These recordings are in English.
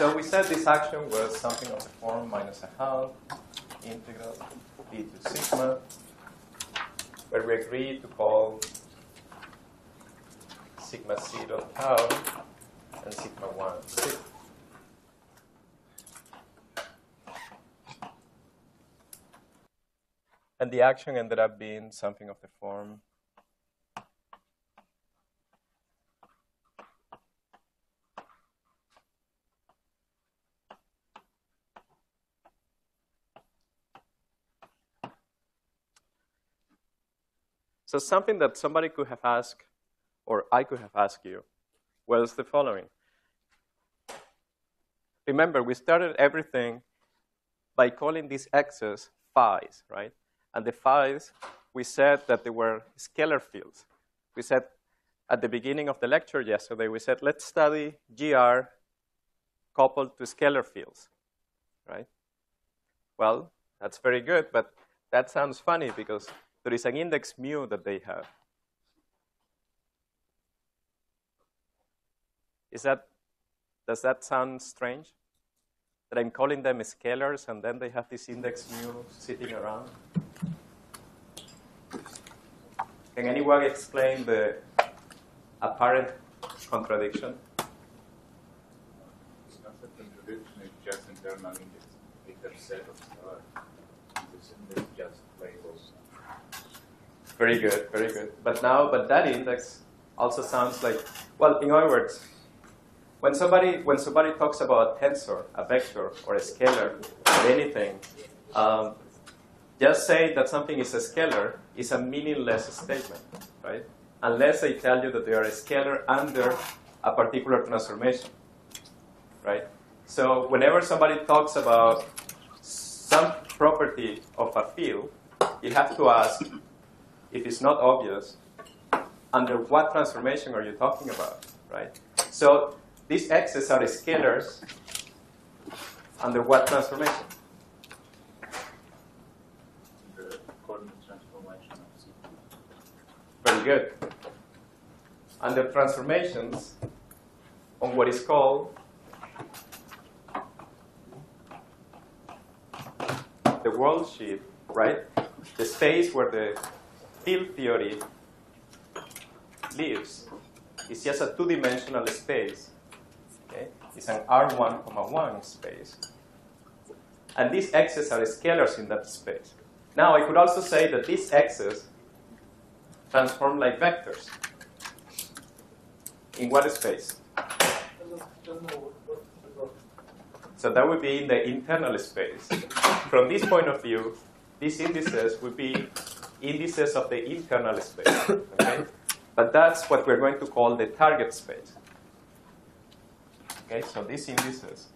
So we said this action was something of the form minus a half integral d to sigma, where we agreed to call sigma 0 tau and sigma 1 sigma. And the action ended up being something of the form so something that somebody could have asked, or I could have asked you, was the following. Remember, we started everything by calling these x's phi's, right? And the phi's, we said that they were scalar fields. We said at the beginning of the lecture yesterday, we said, let's study GR coupled to scalar fields, right? Well, that's very good, but that sounds funny because there is an index mu that they have. Does that sound strange? That I'm calling them scalars and then they have this index mu sitting around? Can anyone explain the apparent contradiction? It's not a contradiction, it's just internal index. It's a set of scalars. This index just labels. Very good, very good. But that index also sounds like, well, in other words, when somebody talks about a tensor, a vector, or a scalar, or anything, just say that something is a scalar is a meaningless statement, right? Unless they tell you that they are a scalar under a particular transformation, right? So whenever somebody talks about some property of a field, you have to ask, if it's not obvious, under what transformation are you talking about, right? So these x's are scalars under what transformation? The coordinate transformation of sigma. Very good. Under transformations on what is called the world sheet, right? The space where the field theory lives is just a two-dimensional space. Okay? It's an R1,1 space. And these x's are scalars in that space. Now, I could also say that these x's transform like vectors. In what space? So that would be in the internal space. From this point of view, these indices would be indices of the internal space. Okay? But that's what we're going to call the target space. Okay, so these indices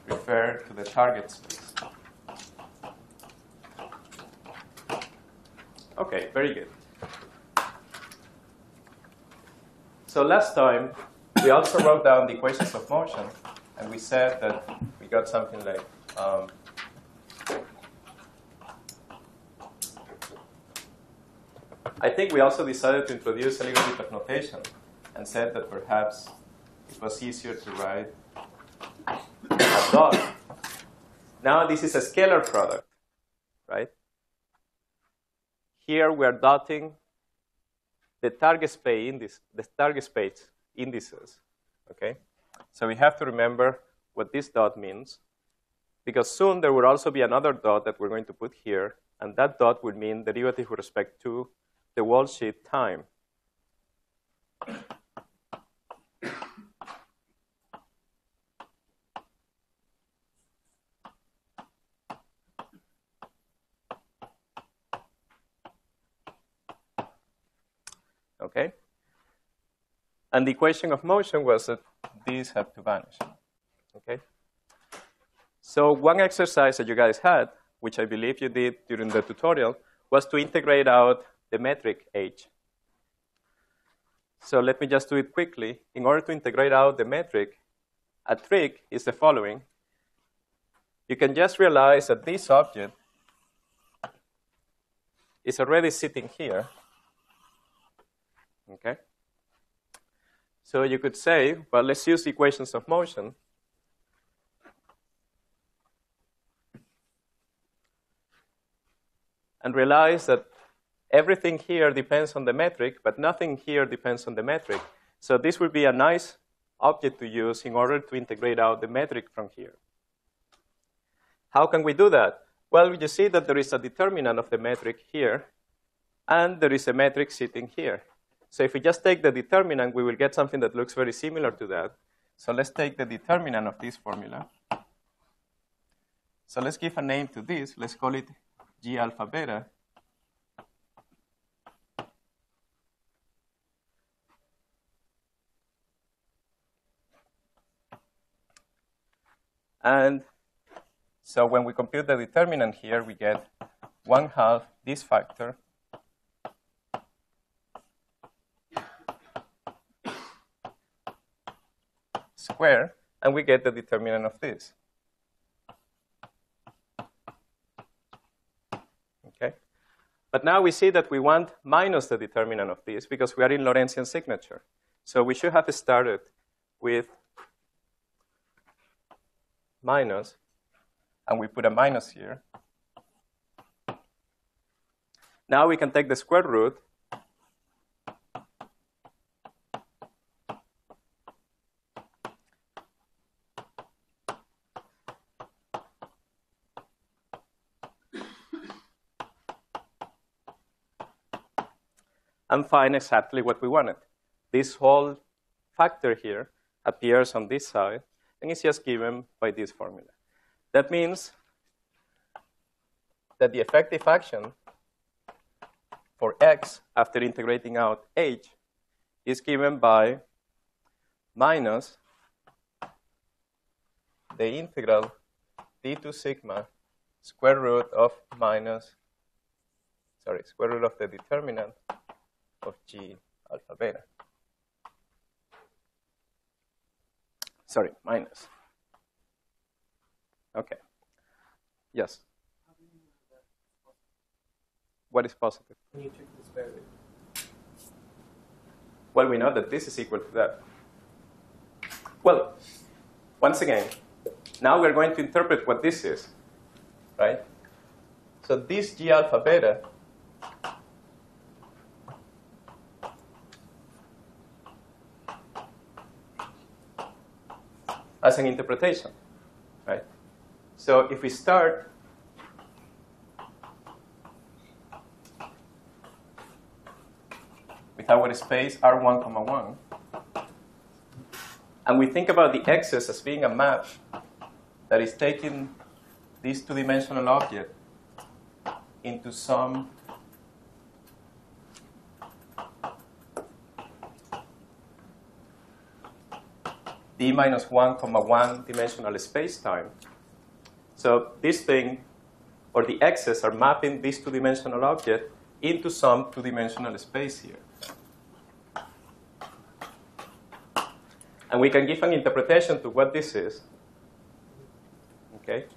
refer to the target space. Okay, very good. So last time, we also wrote down the equations of motion, and we said that we got something like I think we also decided to introduce a little bit of notation and said that perhaps it was easier to write a dot. Now this is a scalar product, right? Here we are dotting the target space indices, okay? So we have to remember what this dot means, because soon there will also be another dot that we're going to put here, and that dot would mean derivative with respect to the world sheet time. Okay? And the equation of motion was that these have to vanish. Okay? So one exercise that you guys had, which I believe you did during the tutorial, was to integrate out the metric h. So let me just do it quickly. In order to integrate out the metric, a trick is the following. You can just realize that this object is already sitting here. Okay? So you could say, well, let's use equations of motion. And realize that everything here depends on the metric, but nothing here depends on the metric. So this would be a nice object to use in order to integrate out the metric from here. How can we do that? Well, you see that there is a determinant of the metric here, and there is a metric sitting here. So if we just take the determinant, we will get something that looks very similar to that. So let's take the determinant of this formula. So let's give a name to this. Let's call it G alpha beta. And so when we compute the determinant here, we get 1/2 this factor square, and we get the determinant of this. Okay? But now we see that we want minus the determinant of this because we are in Lorentzian signature. So we should have started with minus, and we put a minus here. Now we can take the square root and find exactly what we wanted. This whole factor here appears on this side, and it's just given by this formula. That means that the effective action for x after integrating out h is given by minus the integral d2 sigma square root of square root of the determinant of G alpha beta. Sorry, minus. Okay. Yes. What is positive? Can you check the square root? Well, we know that this is equal to that. Well, once again, now we're going to interpret what this is, right? So this G alpha beta as an interpretation, right? So if we start with our space R1, 1, and we think about the x's as being a map that is taking this two-dimensional object into some d minus 1, 1 dimensional space-time. So this thing, or the x's, are mapping this two-dimensional object into some two-dimensional space here. And we can give an interpretation to what this is. Okay?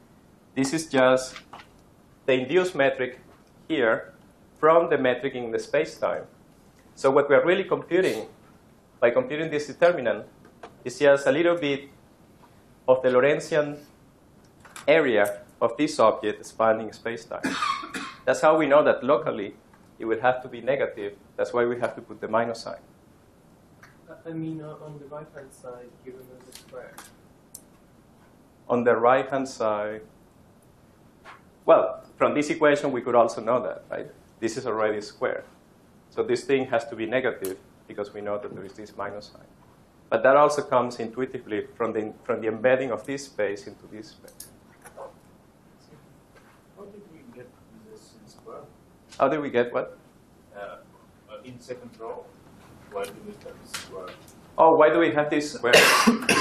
This is just the induced metric here from the metric in the space-time. So what we are really computing, by computing this determinant, is just a little bit of the Lorentzian area of this object spanning space-time. That's how we know that locally it will have to be negative. That's why we have to put the minus sign. I mean, on the right-hand side, you remove the square. On the right-hand side, well, from this equation, we could also know that, right? This is already square. So this thing has to be negative because we know that there is this minus sign. But that also comes intuitively from the embedding of this space into this space. How did we get this in square? How did we get what? In second row, why do we have this square? Oh, why do we have this square?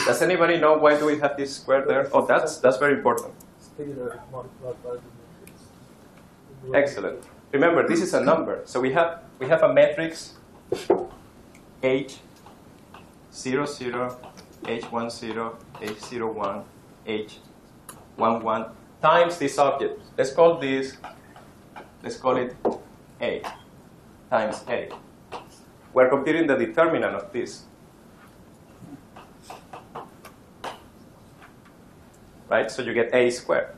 Does anybody know why do we have this square there? Oh, that's very important. Excellent. Remember, this is a number. So we have a matrix H 0, 0, H10, H01, H11 times this object. Let's call it A times A. We're computing the determinant of this. right? So you get A squared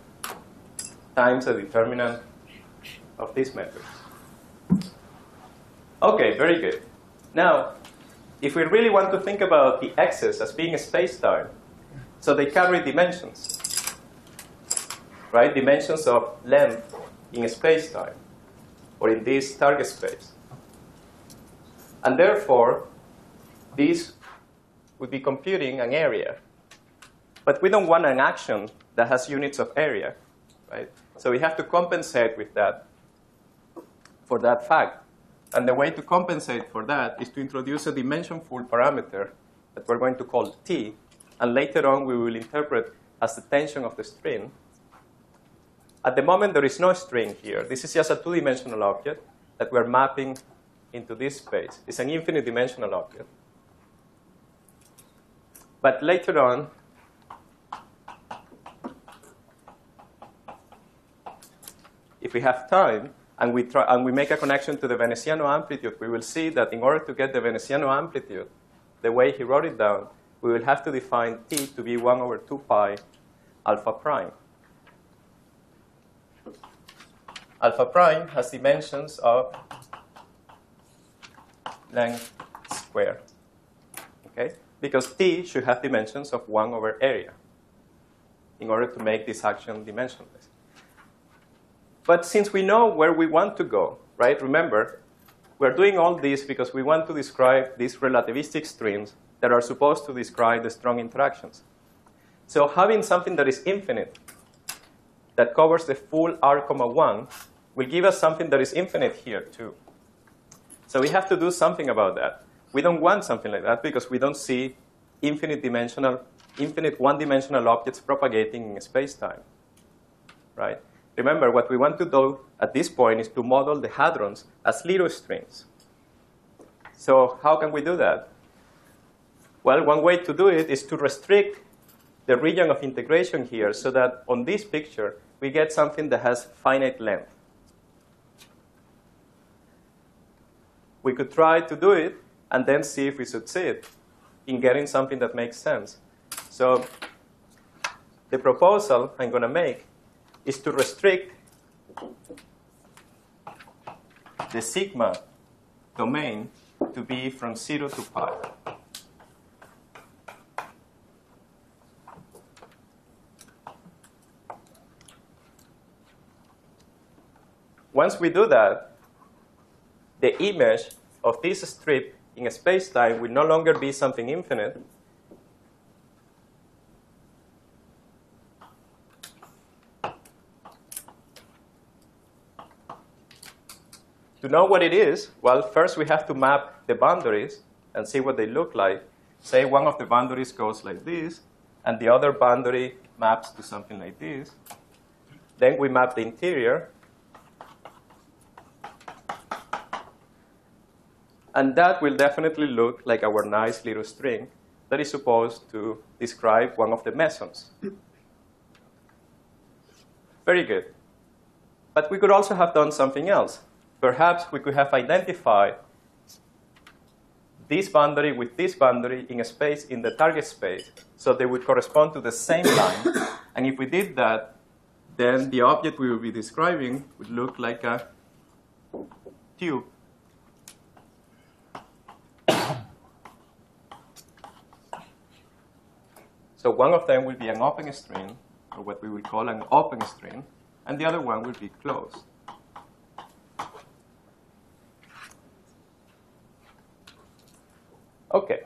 times the determinant of this matrix. Okay, very good. Now, if we really want to think about the x's as being a space-time, so they carry dimensions, right? Dimensions of length in a space-time, or in this target space. And therefore, this would be computing an area. But we don't want an action that has units of area, right? So we have to compensate with that, for that fact. And the way to compensate for that is to introduce a dimensionful parameter that we're going to call t, and later on we will interpret as the tension of the string. At the moment, there is no string here. This is just a two-dimensional object that we're mapping into this space. It's an infinite dimensional object. But later on, if we have time, and we make a connection to the Veneziano amplitude, we will see that in order to get the Veneziano amplitude, the way he wrote it down, we will have to define t to be 1 over 2 pi alpha prime. Alpha prime has dimensions of length squared, okay? Because t should have dimensions of 1 over area in order to make this action dimensionless. But since we know where we want to go, right? Remember, we're doing all this because we want to describe these relativistic strings that are supposed to describe the strong interactions. So having something that is infinite, that covers the full r(1), will give us something that is infinite here, too. So we have to do something about that. We don't want something like that because we don't see infinite one-dimensional objects propagating in space-time, right? Remember, what we want to do at this point is to model the hadrons as little strings. So how can we do that? Well, one way to do it is to restrict the region of integration here so that on this picture, we get something that has finite length. We could try to do it and then see if we succeed in getting something that makes sense. So the proposal I'm going to make is to restrict the sigma domain to be from 0 to pi. Once we do that, the image of this strip in a space-time will no longer be something infinite. To know what it is, well, first we have to map the boundaries and see what they look like. Say one of the boundaries goes like this, and the other boundary maps to something like this. Then we map the interior. And that will definitely look like our nice little string that is supposed to describe one of the mesons. Very good. But we could also have done something else. Perhaps we could have identified this boundary with this boundary in a space in the target space, so they would correspond to the same line. And if we did that, then the object we will be describing would look like a tube. So one of them will be an open string, or what we would call an open string, and the other one will be closed. Okay.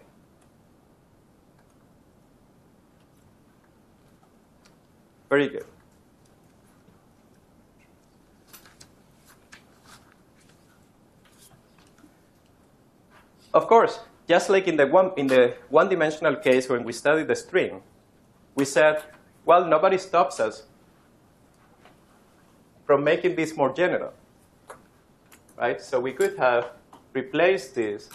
Very good. Of course, just like in the one-dimensional case when we studied the string, we said, well, nobody stops us from making this more general, right? So we could have replaced this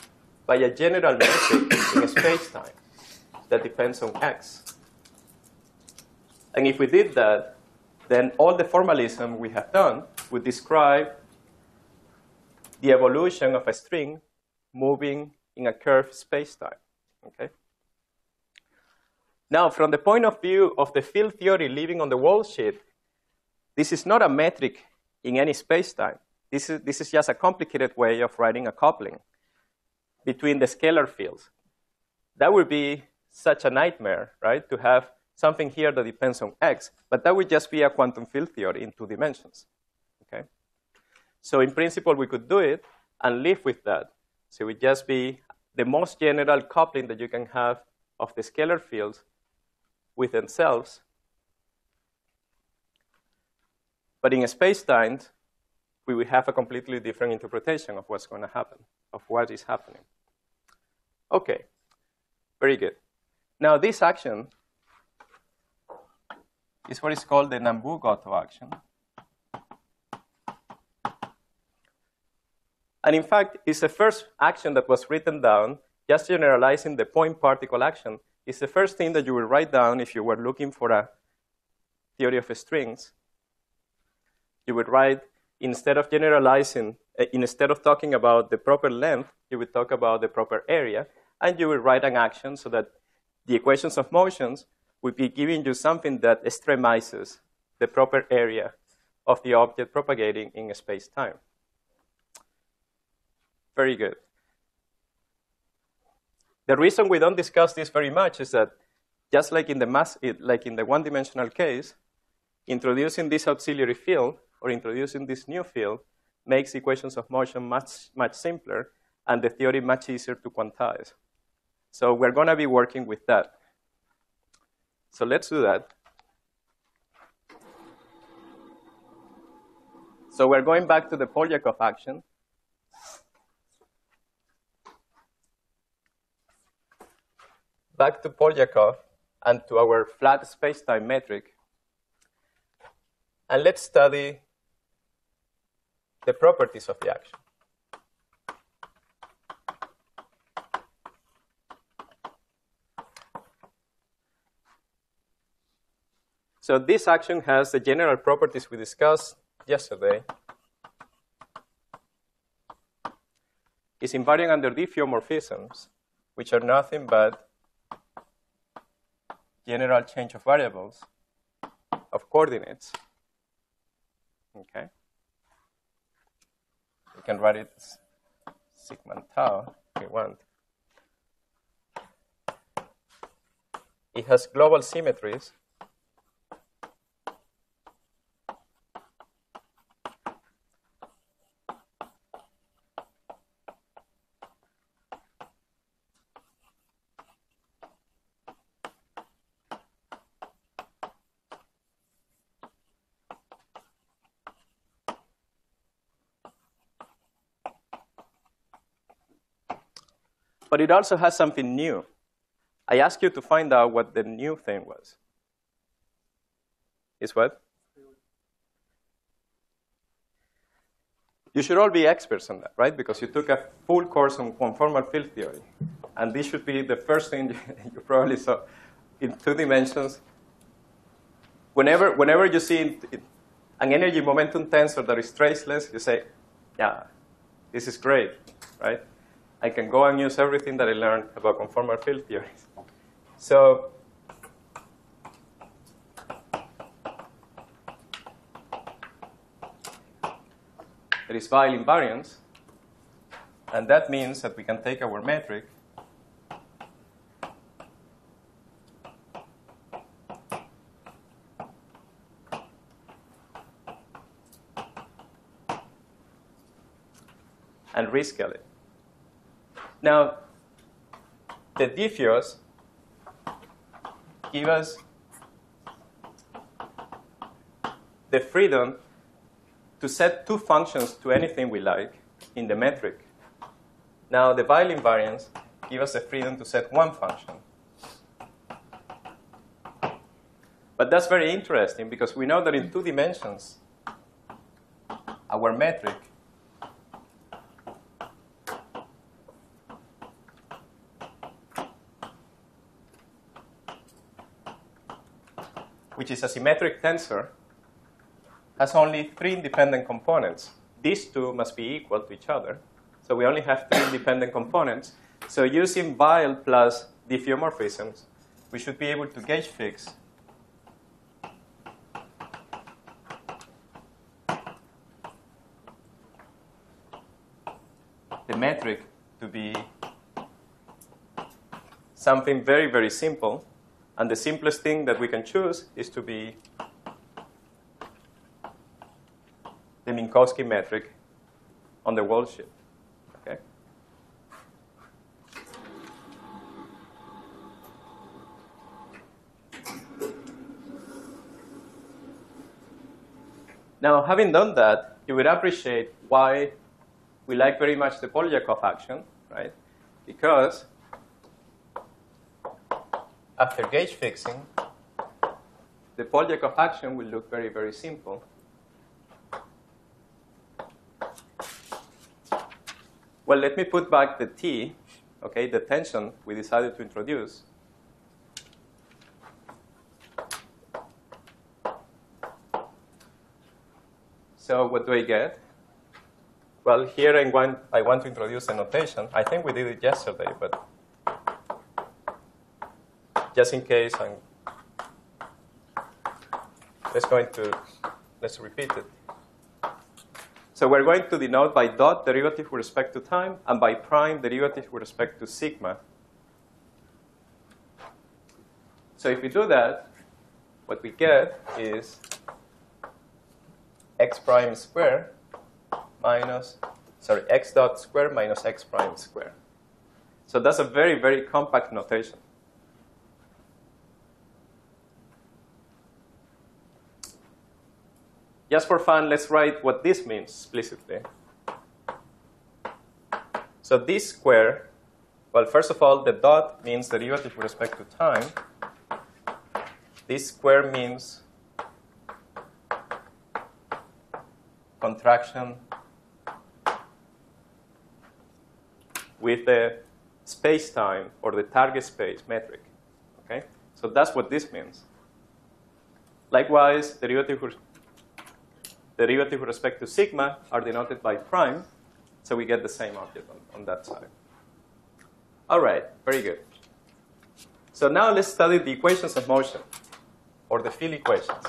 by a general metric in a space-time that depends on x. And if we did that, then all the formalism we have done would describe the evolution of a string moving in a curved space-time, okay? Now, from the point of view of the field theory living on the wall sheet, this is not a metric in any space-time. This is just a complicated way of writing a coupling between the scalar fields. That would be such a nightmare, right, to have something here that depends on x, but that would just be a quantum field theory in 2 dimensions, okay? So in principle, we could do it and live with that. So it would just be the most general coupling that you can have of the scalar fields with themselves. But in space-time, we will have a completely different interpretation of what's going to happen, of what is happening. Okay, very good. Now this action is what is called the Nambu-Goto action. And in fact, it's the first action that was written down, just generalizing the point particle action. It's the first thing that you will write down if you were looking for a theory of strings. You would write, instead of generalizing, instead of talking about the proper length, you would talk about the proper area, and you would write an action so that the equations of motions would be giving you something that extremizes the proper area of the object propagating in space-time. Very good. The reason we don't discuss this very much is that just like in the one-dimensional case, introducing this auxiliary field or introducing this new field makes equations of motion much, much simpler and the theory much easier to quantize. So we're going to be working with that. So let's do that. So we're going back to the Polyakov action. Back to Polyakov and to our flat space-time metric. And let's study the properties of the action. So this action has the general properties we discussed yesterday. It's invariant under diffeomorphisms, which are nothing but general change of variables of coordinates. Okay. We can write it as sigma and tau if we want. It has global symmetries. But it also has something new. I asked you to find out what the new thing was. Is what? You should all be experts on that, right? Because you took a full course on conformal field theory. And this should be the first thing you probably saw in 2 dimensions. Whenever you see an energy momentum tensor that is traceless, you say, yeah, this is great, right? I can go and use everything that I learned about conformal field theories. So there is Weyl invariance, and that means that we can take our metric and rescale it. Now, the diffeos give us the freedom to set 2 functions to anything we like in the metric. Now, the Weyl invariance gives us the freedom to set 1 function. But that's very interesting because we know that in 2 dimensions, our metric which is a symmetric tensor, has only 3 independent components. These 2 must be equal to each other. So we only have 3 independent components. So using Weyl plus diffeomorphisms, we should be able to gauge fix the metric to be something very, very simple. And the simplest thing that we can choose is to be the Minkowski metric on the wall sheet. Okay? Now, having done that, you would appreciate why we like very much the Polyakov action, right? Because after gauge fixing, the Polyakov action will look very, very simple. Well, let me put back the T, okay, the tension we decided to introduce. So what do I get? Well, here I want to introduce a notation. I think we did it yesterday, but just in case, let's repeat it. So we're going to denote by dot derivative with respect to time and by prime derivative with respect to sigma. So if we do that, what we get is x prime square minus, x dot square minus x prime square. So that's a very, very compact notation. Just for fun, let's write what this means explicitly. So this square, well, first of all, the dot means derivative with respect to time. This square means contraction with the space-time or the target space metric. Okay? So that's what this means. Likewise, derivative with respect to sigma are denoted by prime, so we get the same object on that side. All right, very good. So now let's study the equations of motion, or the field equations.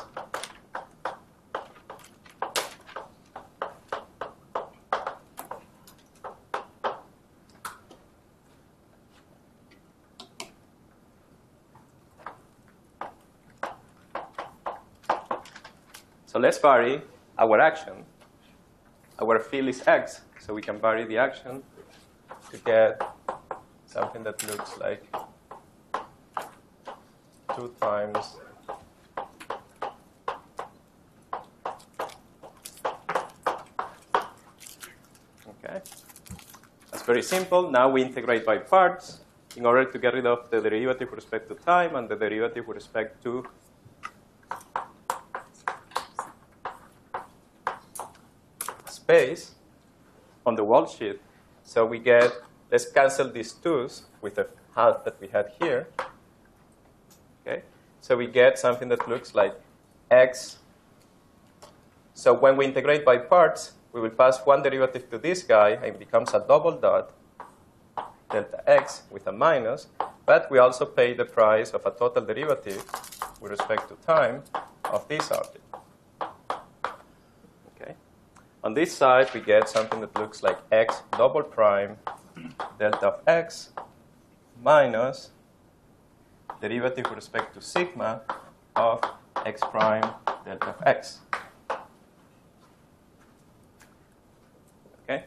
So let's vary our action. Our field is x, so we can vary the action to get something that looks like 2 times okay. That's very simple. Now we integrate by parts in order to get rid of the derivative with respect to time and the derivative with respect to space on the wall sheet. So we get, let's cancel these 2's with the half that we had here. Okay? So we get something that looks like x. So when we integrate by parts, we will pass one derivative to this guy, and it becomes a double dot, delta x with a minus. But we also pay the price of a total derivative with respect to time of this object. On this side, we get something that looks like x double prime delta of x minus derivative with respect to sigma of x prime delta of x. Okay?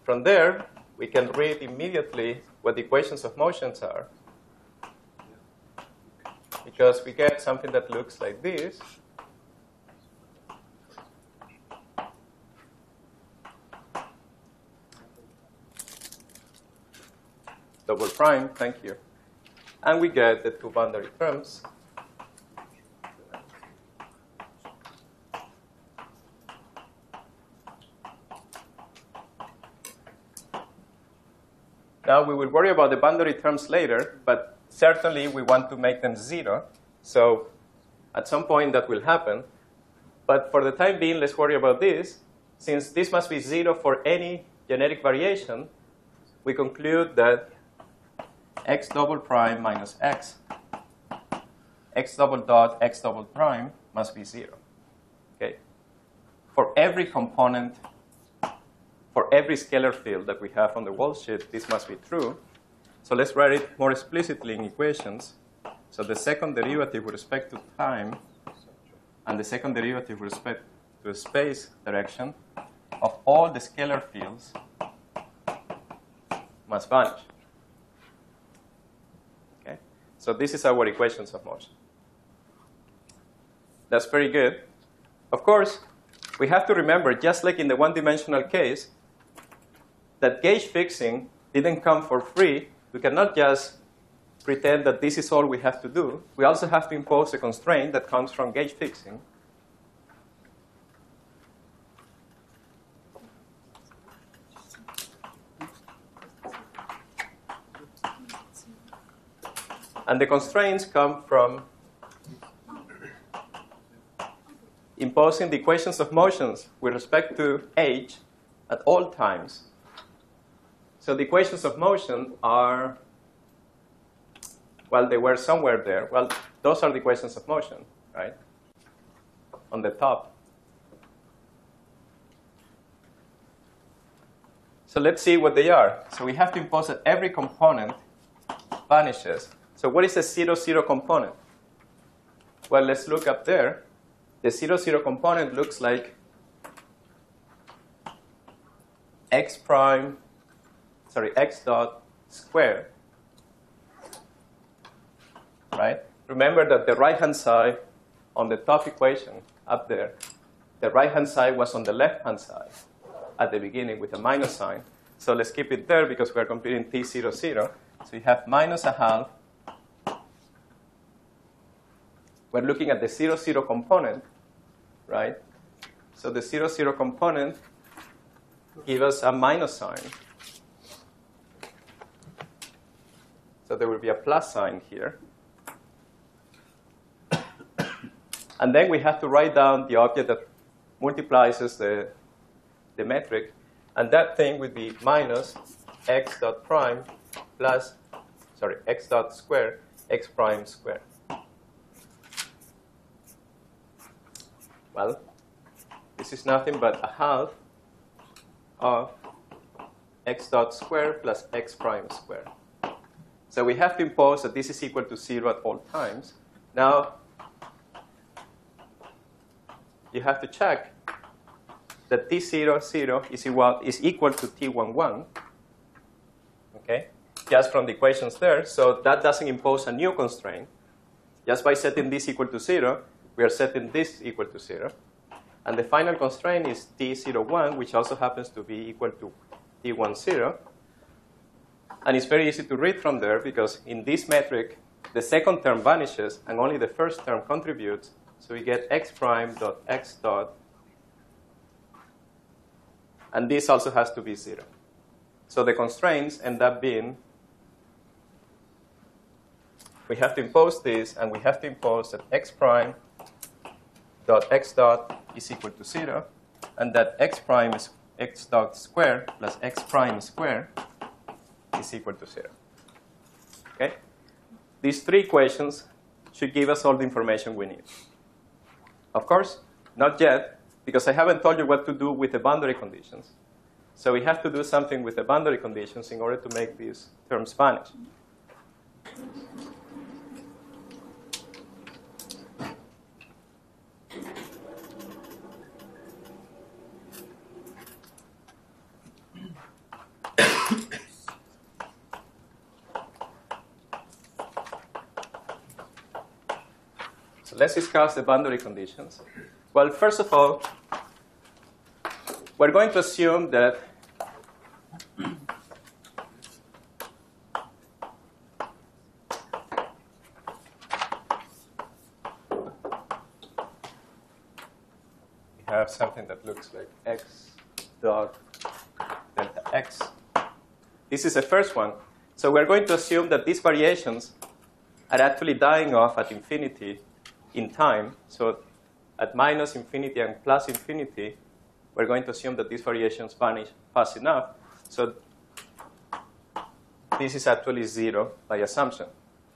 From there, we can read immediately what the equations of motions are, because we get something that looks like this. Double prime, thank you. And we get the 2 boundary terms. Now, we will worry about the boundary terms later, but certainly we want to make them 0. So at some point that will happen. But for the time being, let's worry about this. Since this must be 0 for any genetic variation, we conclude that x double prime minus x double dot x double prime must be 0. Okay? For every component, for every scalar field that we have on the wall sheet, this must be true. So let's write it more explicitly in equations. So the second derivative with respect to time and the second derivative with respect to the space direction of all the scalar fields must vanish. Okay? So this is our equations of motion. That's pretty good. Of course, we have to remember, just like in the one-dimensional case, that gauge fixing didn't come for free. We cannot just pretend that this is all we have to do. We also have to impose a constraint that comes from gauge fixing. And the constraints come from imposing the equations of motions with respect to h at all times. So the equations of motion are, well, they were somewhere there. Well, those are the equations of motion, right? On the top. So let's see what they are. So we have to impose that every component vanishes. So what is a 0, 0 component? Well, let's look up there. The 0, 0 component looks like x dot square, right? Remember that the right-hand side on the top equation up there, the right-hand side was on the left-hand side at the beginning with a minus sign. So let's keep it there because we're computing t0, 0. So you have minus a half. We're looking at the 0, 0 component, right? So the 0, 0 component gives us a minus sign. So there will be a plus sign here. And then we have to write down the object that multiplies the metric. And that thing would be minus x dot prime plus, x dot square, x prime square. Well, this is nothing but a half of x dot square plus x prime square. So we have to impose that this is equal to 0 at all times. Now, you have to check that t0, 0 is equal to t11, okay? Just from the equations there. So that doesn't impose a new constraint. Just by setting this equal to 0, we are setting this equal to 0. And the final constraint is t01, which also happens to be equal to t10. And it's very easy to read from there because in this metric, the second term vanishes and only the first term contributes. So we get x prime dot x dot. And this also has to be 0. So the constraints end up being, we have to impose this, and we have to impose that x prime dot x dot is equal to 0, and that x prime is x dot square plus x prime square is equal to 0. Okay? These three equations should give us all the information we need. Of course, not yet, because I haven't told you what to do with the boundary conditions. So we have to do something with the boundary conditions in order to make these terms vanish. So let's discuss the boundary conditions. Well, first of all, we're going to assume that we have something that looks like x dot delta x. This is the first one. So we're going to assume that these variations are actually dying off at infinity in time. So at minus infinity and plus infinity, we're going to assume that these variations vanish fast enough. So this is actually 0 by assumption.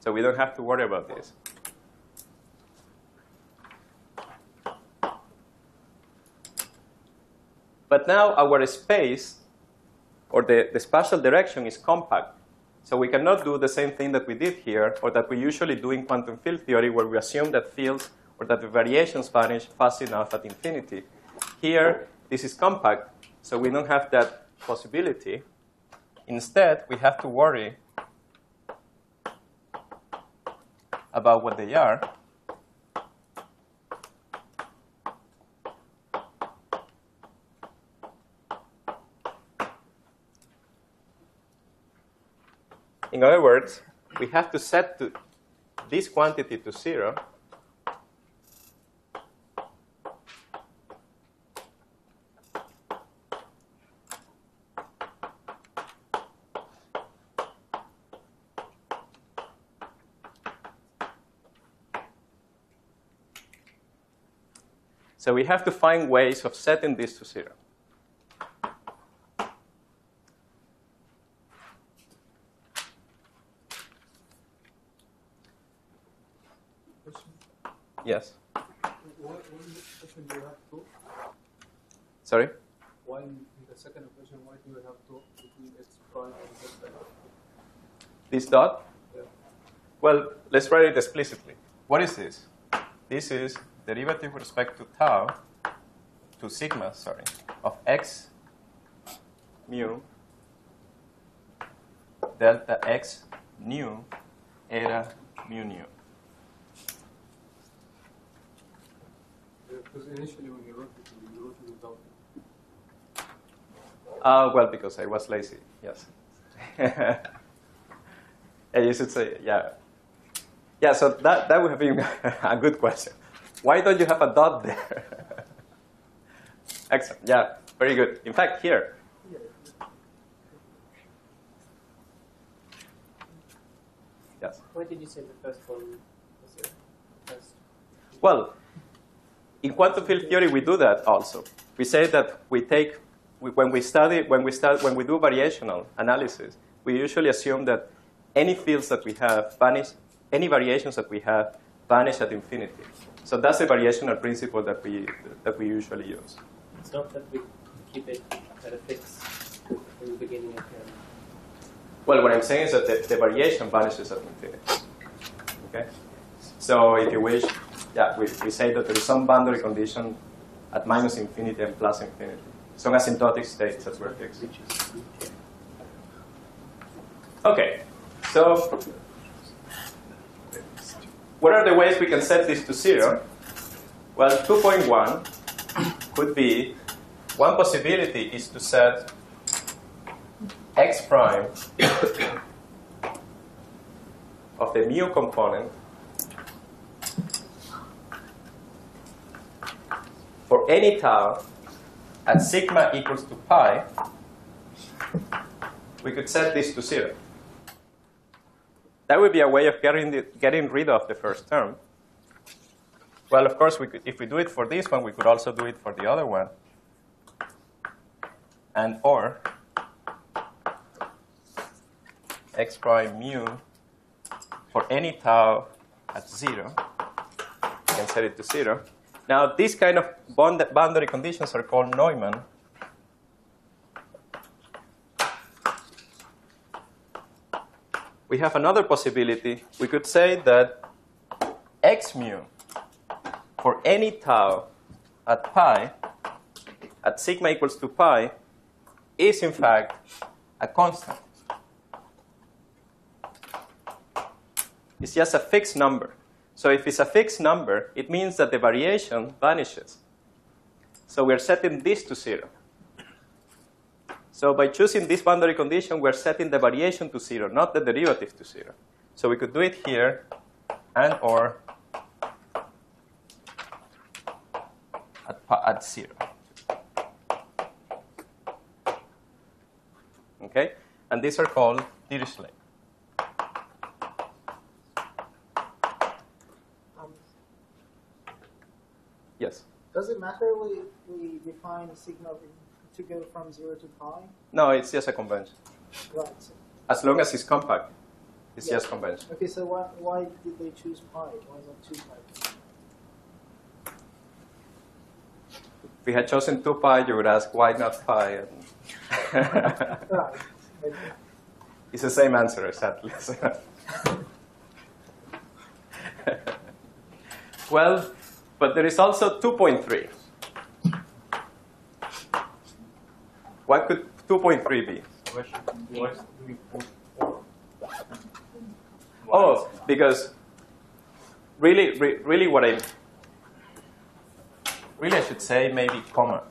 So we don't have to worry about this. But now our space, or the spatial direction, is compact. So we cannot do the same thing that we did here, or that we usually do in quantum field theory, where we assume that fields or that the variations vanish fast enough at infinity. Here, this is compact, so we don't have that possibility. Instead, we have to worry about what they are. In other words, we have to set this quantity to 0. So we have to find ways of setting this to 0. Yes. Why in the equation do you have 2? Sorry? Why in the second equation, why do you have 2 between x prime and z prime? This dot? Yeah. Well, let's write it explicitly. What is this? This is derivative with respect to tau, to sigma, sorry, of x mu delta x nu eta mu nu. Because initially when you wrote it without it. Well, because I was lazy, yes. And you should say, yeah. Yeah, so that would have been a good question. Why don't you have a dot there? Excellent, yeah, very good. In fact, here. Yes. Why did you say the first one was the first? Well, in quantum field theory, we do that also. We say that when we do variational analysis, we usually assume that any fields that we have vanish, any variations that we have vanish at infinity. So that's the variational principle that we usually use. It's not that we keep it at a fix in the beginning and end. Well, what I'm saying is that the variation vanishes at infinity. Okay? So if you wish, yeah, we say that there is some boundary condition at minus infinity and plus infinity. Some asymptotic states that were fixed. Okay, so what are the ways we can set this to 0? Well, 2.1 could be, one possibility is to set x prime of the mu component for any tau at sigma equals to pi. We could set this to 0. That would be a way of getting rid of the first term. Well, of course, if we do it for this one, we could also do it for the other one. And or x prime mu for any tau at 0. You can set it to 0. Now, these kind of boundary conditions are called Neumann. We have another possibility. We could say that x mu for any tau at pi, at sigma equals to pi, is in fact a constant. It's just a fixed number. So if it's a fixed number, it means that the variation vanishes. So we're setting this to 0. So by choosing this boundary condition, we're setting the variation to 0, not the derivative to 0. So we could do it here and or at 0. Okay? And these are called Dirichlet. Yes. Does it matter we define sigma to go from 0 to pi? No, it's just a convention. Right. So, As long as it's compact, it's yeah. just convention. Okay, so why did they choose pi? Why not 2 pi? If we had chosen 2 pi, you would ask, why not pi? Right. It's the same answer, exactly. Well, but there is also 2.3. What could 2.3 be? Why should we put 4? Oh, because really what I should say maybe comma.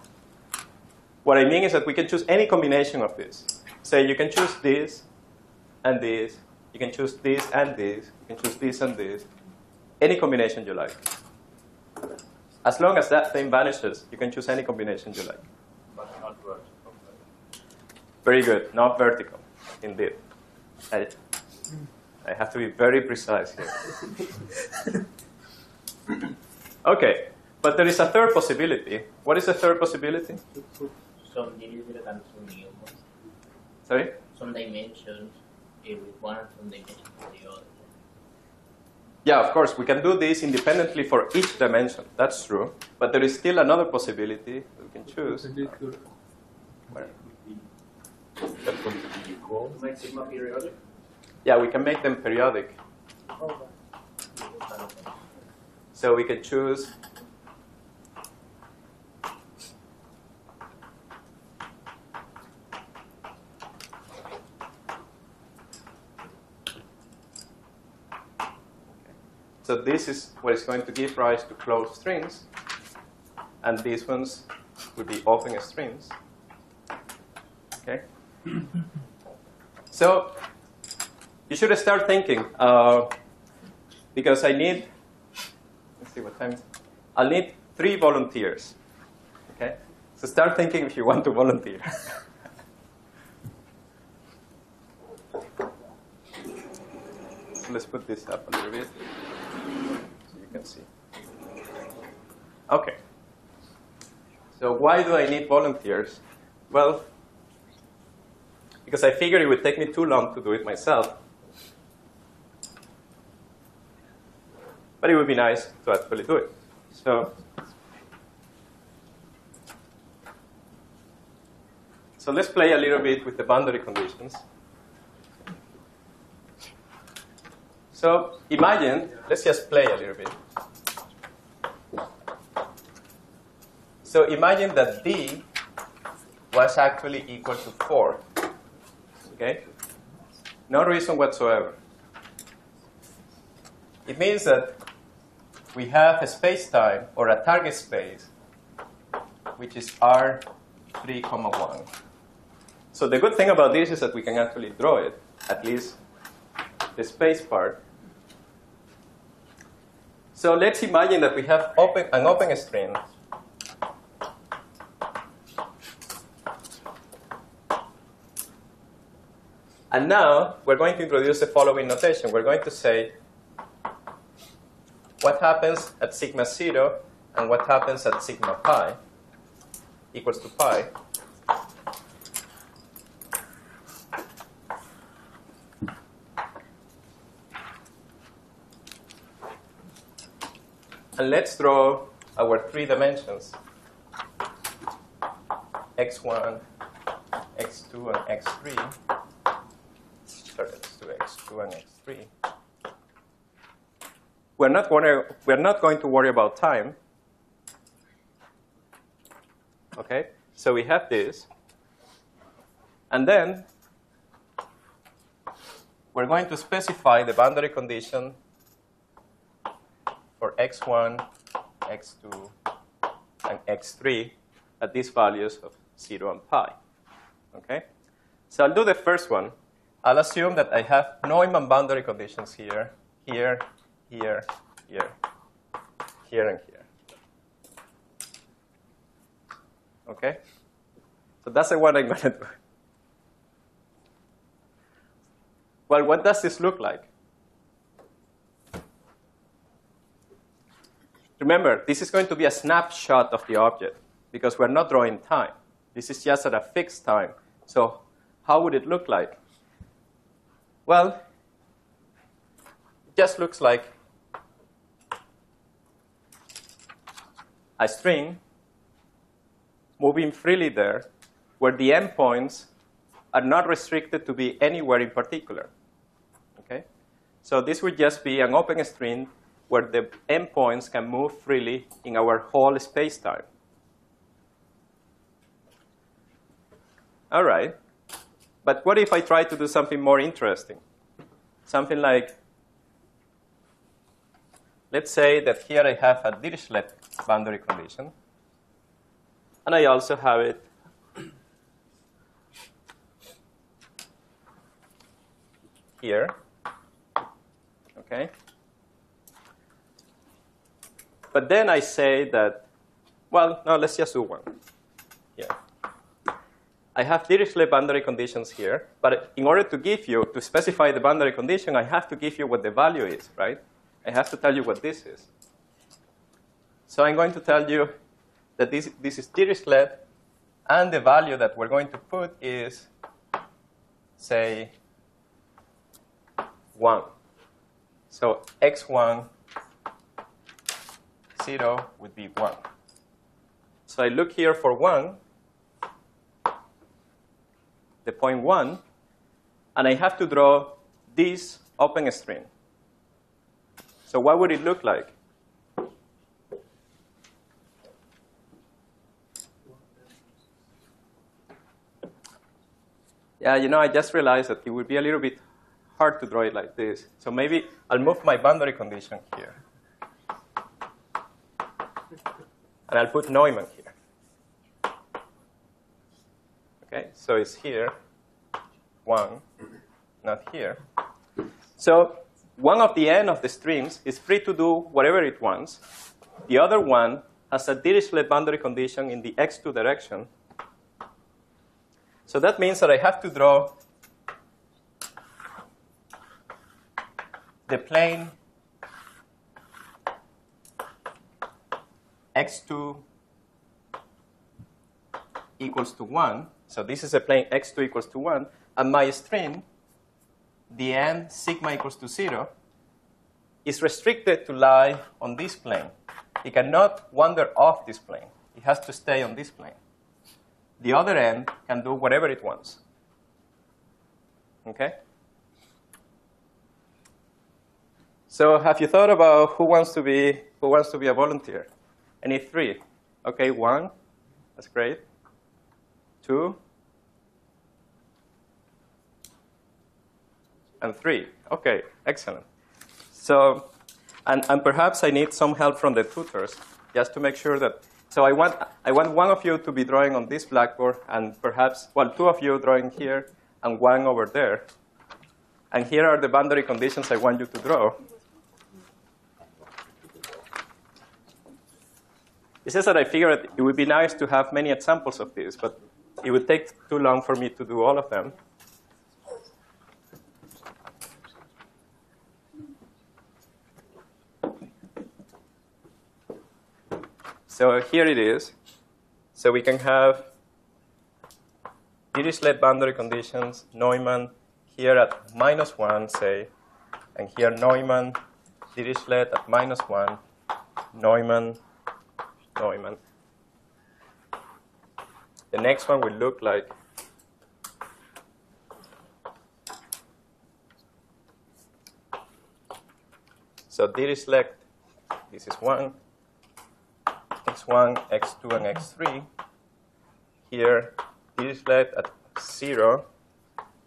What I mean is that we can choose any combination of this. Say you can choose this and this. You can choose this and this. You can choose this and this. Any combination you like. As long as that thing vanishes, you can choose any combination you like. But not vertical. Very good. Not vertical, indeed. I have to be very precise here. Okay, but there is a third possibility. What is the third possibility? Some derivative and some new ones. Sorry? Some dimensions with one and some dimensions with the other. Yeah, of course, we can do this independently for each dimension. That's true. But there is still another possibility we can choose. Where? That's going to be called. Make sigma periodic? Yeah, we can make them periodic. Oh, So we can choose so this is what is going to give rise to closed strings, and these ones would be open strings. Okay. So you should start thinking, because I need. Let's see what time. I'll need 3 volunteers. Okay. So start thinking if you want to volunteer. So let's put this up a little bit so you can see. Okay. So why do I need volunteers? Well, because I figured it would take me too long to do it myself. But it would be nice to actually do it. So let's play a little bit with the boundary conditions. So imagine, let's just play a little bit. So imagine that D was actually equal to 4. Okay? No reason whatsoever. It means that we have a space-time, or a target space, which is R3, 1. So the good thing about this is that we can actually draw it, at least the space part. So let's imagine that we have an open string. And now we're going to introduce the following notation. We're going to say what happens at sigma 0 and what happens at sigma pi equals to pi. And let's draw our 3 dimensions, x1, x2, and x3. Sorry, let's do x2 and x3. We're not going to worry about time. Okay? So we have this. And then we're going to specify the boundary condition for x1, x2, and x3 at these values of 0 and pi. Okay? So I'll do the first one. I'll assume that I have Neumann boundary conditions here, here, here, here, here, and here. Okay? So that's what I'm going to do. Well, what does this look like? remember, this is going to be a snapshot of the object because we're not drawing time. This is just at a fixed time. So how would it look like? Well, it just looks like a string moving freely there where the endpoints are not restricted to be anywhere in particular. Okay? So this would just be an open string where the endpoints can move freely in our whole space-time. All right. But what if I try to do something more interesting? Something like, let's say that here I have a Dirichlet boundary condition. And I also have it here. Okay? But then I say that, well, no, let's just do one. Yeah. I have Dirichlet boundary conditions here. But in order to give you, to specify the boundary condition, I have to give you what the value is, right? I have to tell you what this is. So I'm going to tell you that this is Dirichlet, and the value that we're going to put is, say, 1. So x1, 0 would be 1. So I look here for 1, the point 1, and I have to draw this open string. So what would it look like? Yeah, you know, I just realized that it would be a little bit hard to draw it like this. So maybe I'll move my boundary condition here. And I'll put Neumann here. Okay, so it's here, 1, not here. So one of the end of the strings is free to do whatever it wants. The other one has a Dirichlet boundary condition in the x2 direction. So that means that I have to draw the plane x2 equals to 1. So this is a plane x2 equals to 1. And my string, the end sigma equals to 0, is restricted to lie on this plane. It cannot wander off this plane. It has to stay on this plane. The other end can do whatever it wants. Okay? So have you thought about who wants to be a volunteer? Any 3? Okay, 1. That's great. 2. And 3. Okay, excellent. So, and perhaps I need some help from the tutors just to make sure that. So I want one of you to be drawing on this blackboard, and perhaps, well, 2 of you drawing here, and 1 over there. And here are the boundary conditions I want you to draw. It's just that I figured it would be nice to have many examples of this, but it would take too long for me to do all of them. So here it is. So we can have Dirichlet boundary conditions, Neumann here at -1, say, and here Neumann, Dirichlet at -1, Neumann, Neumann. The next one will look like so Dirichlet, this is 1, x1, x2, and x3. Here, Dirichlet at 0,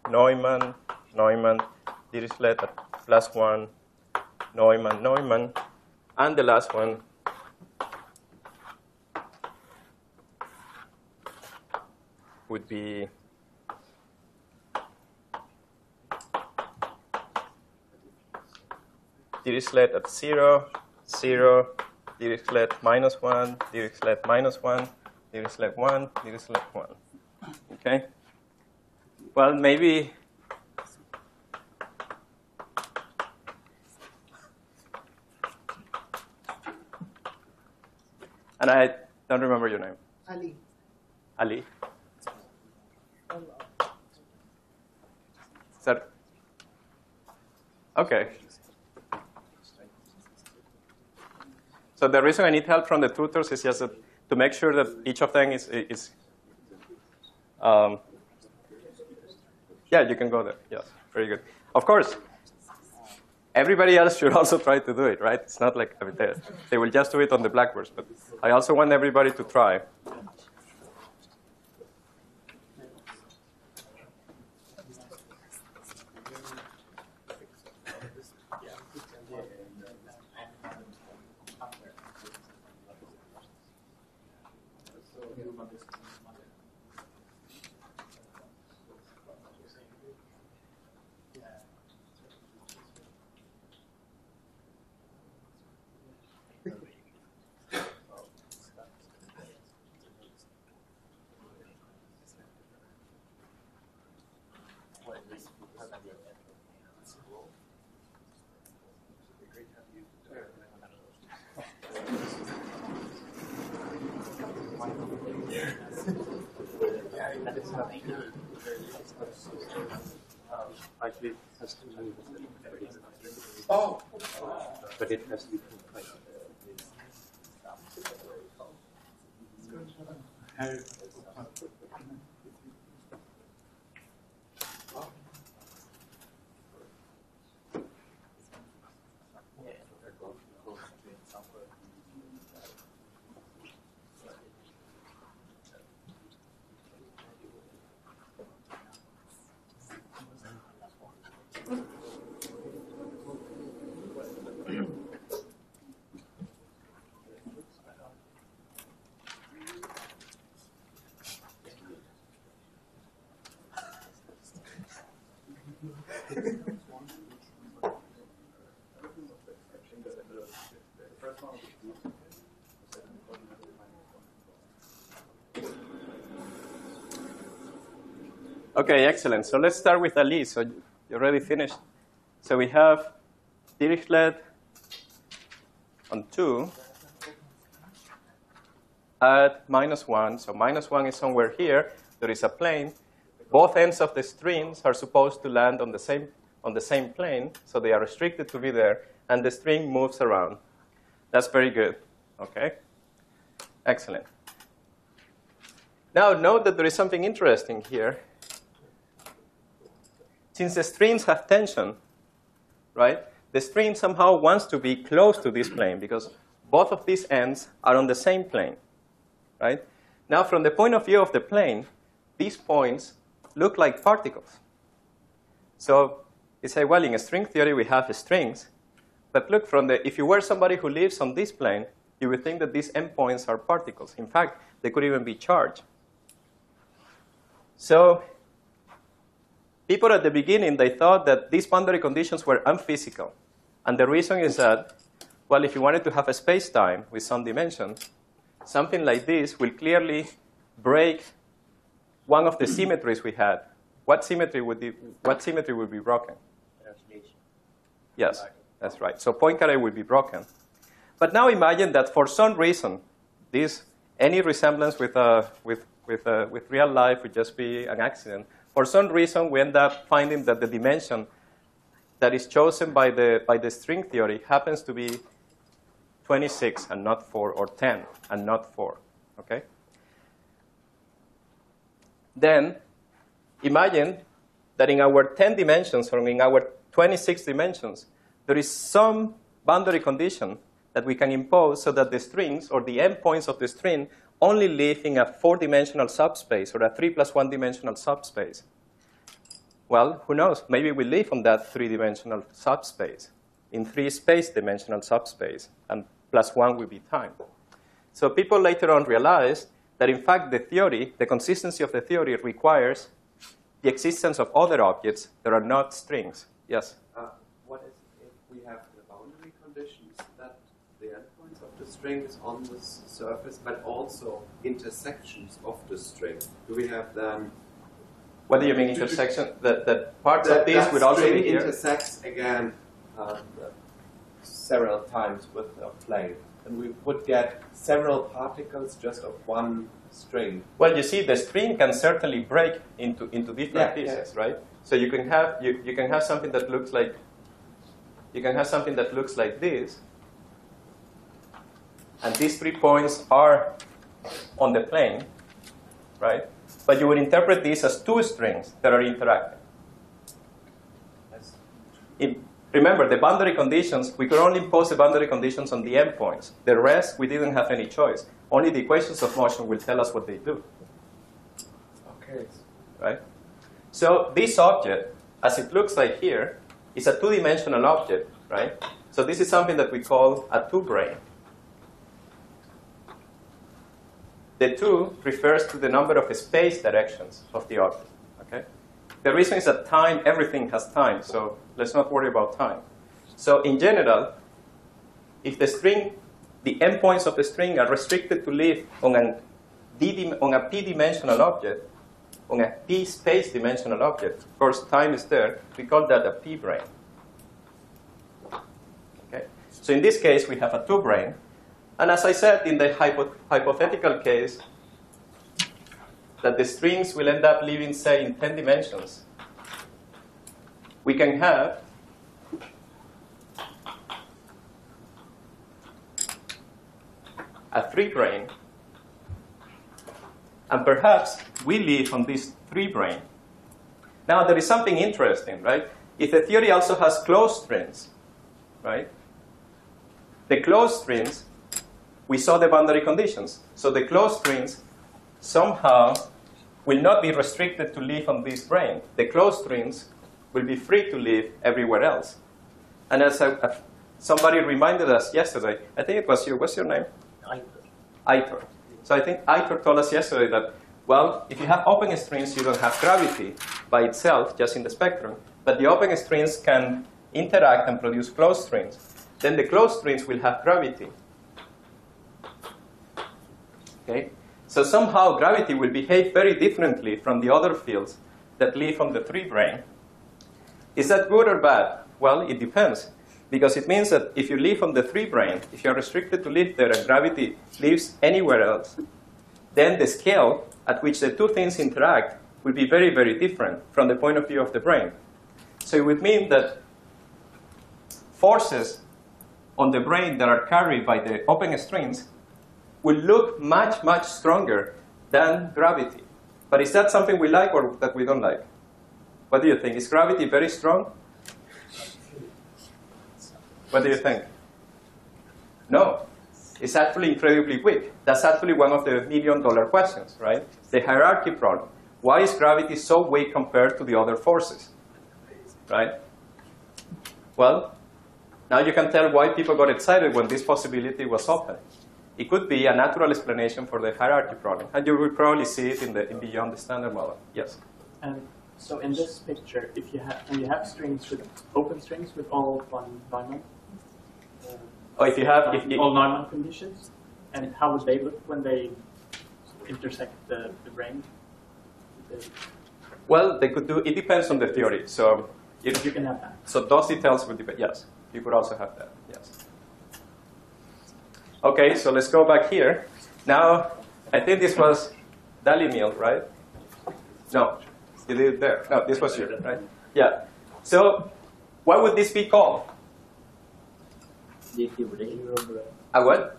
Neumann, Neumann, Dirichlet at +1, Neumann, Neumann, and the last one would be Dirichlet at 0, 0, Dirichlet -1, Dirichlet -1, Dirichlet 1, Dirichlet 1. Okay? Well, maybe And I don't remember your name. Ali. Ali. Is that okay? So the reason I need help from the tutors is just that to make sure that each of them is yeah, you can go there. Yes, very good. Of course, everybody else should also try to do it, right? It's not like, I mean, they will just do it on the blackboards, but I also want everybody to try. Actually, it has to be. Oh! But it has to be compiled. Okay, excellent. So let's start with Ali. So you already finished. So we have Dirichlet on 2 at -1. So -1 is somewhere here. There is a plane. Both ends of the strings are supposed to land on the same plane, so they are restricted to be there, and the string moves around. That's very good. Okay? Excellent. Now note that there is something interesting here. Since the strings have tension, right, the string somehow wants to be close to this plane because both of these ends are on the same plane, right? Now, from the point of view of the plane, these points look like particles. So you say, well, in string theory, we have strings. But look, if you were somebody who lives on this plane, you would think that these endpoints are particles. In fact, they could even be charged. So people at the beginning, they thought that these boundary conditions were unphysical. And the reason is that, well, if you wanted to have a space-time with some dimensions, something like this will clearly break one of the symmetries we had. What symmetry would be broken? Translation. Yes, that's right. So Poincaré will be broken. But now imagine that for some reason, any resemblance with real life would just be an accident. For some reason, we end up finding that the dimension that is chosen by the string theory happens to be 26 and not 4, or 10 and not 4. Okay? Then imagine that in our 10 dimensions or in our 26 dimensions, there is some boundary condition that we can impose so that the strings or the endpoints of the string only live in a 4-dimensional subspace or a 3+1 dimensional subspace. Well, who knows? Maybe we live on that 3-dimensional subspace, in 3-space-dimensional subspace, and +1 will be time. So people later on realized that, in fact, the consistency of the theory requires the existence of other objects that are not strings. Yes? What if we have the boundary conditions that the endpoints of the string is on the surface, but also intersections of the string? Do we have then? What do you mean intersection? That parts of these would also be here? intersects again. several times with a plane, and we would get several particles just of one string. Well, you see, the string can certainly break into different pieces, right? So you can have you can have something that looks like this, and these 3 points are on the plane, right? But you would interpret these as 2 strings that are interacting. Remember, the boundary conditions, we could only impose the boundary conditions on the endpoints. The rest, we didn't have any choice. Only the equations of motion will tell us what they do. Okay. Right? So this object, as it looks like here, is a 2-dimensional object, right? So this is something that we call a 2-brane. The 2 refers to the number of space directions of the object. Okay? The reason is that time, everything has time, so let's not worry about time. So in general, if the string, the endpoints of the string are restricted to live on a p-dimensional object, on a p-space dimensional object, of course time is there, we call that a p-brane. Okay? So in this case, we have a 2-brane. And as I said, in the hypothetical case, that the strings will end up living, say, in 10 dimensions, we can have a 3-brane, and perhaps we live on this 3-brane. Now, there is something interesting, right? If the theory also has closed strings, right? The closed strings, we saw the boundary conditions. So the closed strings somehow will not be restricted to live on this brane. The closed strings will be free to live everywhere else. And as somebody reminded us yesterday, I think it was you, what's your name? Aitor. So I think Aitor told us yesterday that, well, if you have open strings, you don't have gravity by itself, just in the spectrum. But the open strings can interact and produce closed strings. Then the closed strings will have gravity. Okay? So somehow gravity will behave very differently from the other fields that live on the 3-brane. Is that good or bad? Well, it depends. Because it means that if you live on the 3-brane, if you're restricted to live there and gravity lives anywhere else, then the scale at which the 2 things interact will be very, very different from the point of view of the brane. So it would mean that forces on the brane that are carried by the open strings will look much, much stronger than gravity. But is that something we like or that we don't like? What do you think? Is gravity very strong? What do you think? No. It's actually incredibly weak. That's actually one of the $1 million questions, right? The hierarchy problem. Why is gravity so weak compared to the other forces? Right? Well, now you can tell why people got excited when this possibility was open. It could be a natural explanation for the hierarchy problem. And you will probably see it in beyond the standard model. Yes? And so in this picture, if you have, when you have strings with open strings with all Neumann, or if you have all Neumann conditions, and how would they look when they intersect the brane? Well, they could do. It depends on the theory. So if you can have that. So those details would depend. Yes, you could also have that. Yes. Okay, so let's go back here. Now, I think this was Dalimil, right? No, you did it there. No, this was you, right? Yeah. So, what would this be called? A what?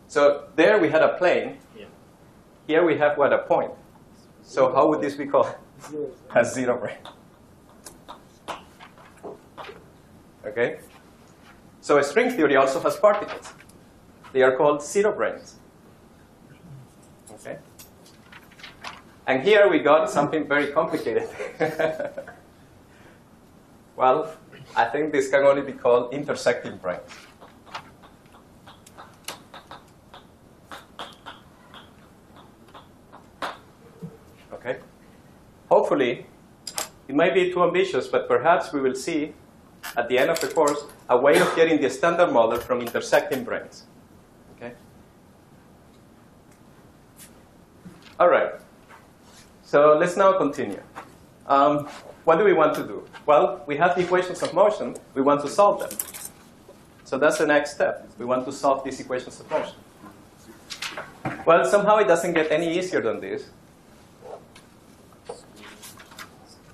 So there we had a plane. Yeah. Here we have what, a point. So how would this be called? A 0-brane. Okay. So a string theory also has particles. They are called 0-branes. Okay. And here we got something very complicated. Well, I think this can only be called intersecting branes. Okay. Hopefully, it might be too ambitious, but perhaps we will see at the end of the course a way of getting the standard model from intersecting branes. Okay. All right. So let's now continue. what do we want to do? Well, we have the equations of motion. We want to solve them. So that's the next step. We want to solve these equations of motion. Well, somehow it doesn't get any easier than this.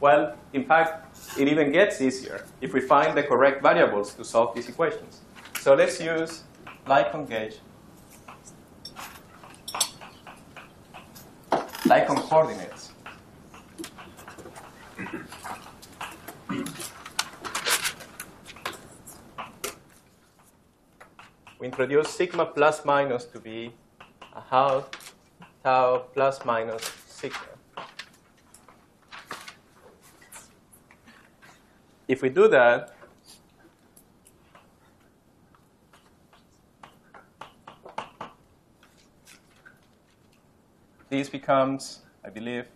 Well, in fact, it even gets easier if we find the correct variables to solve these equations. So let's use Lycon gauge, Lycon coordinates. We introduce sigma plus minus to be a half tau plus minus sigma. If we do that, this becomes, I believe,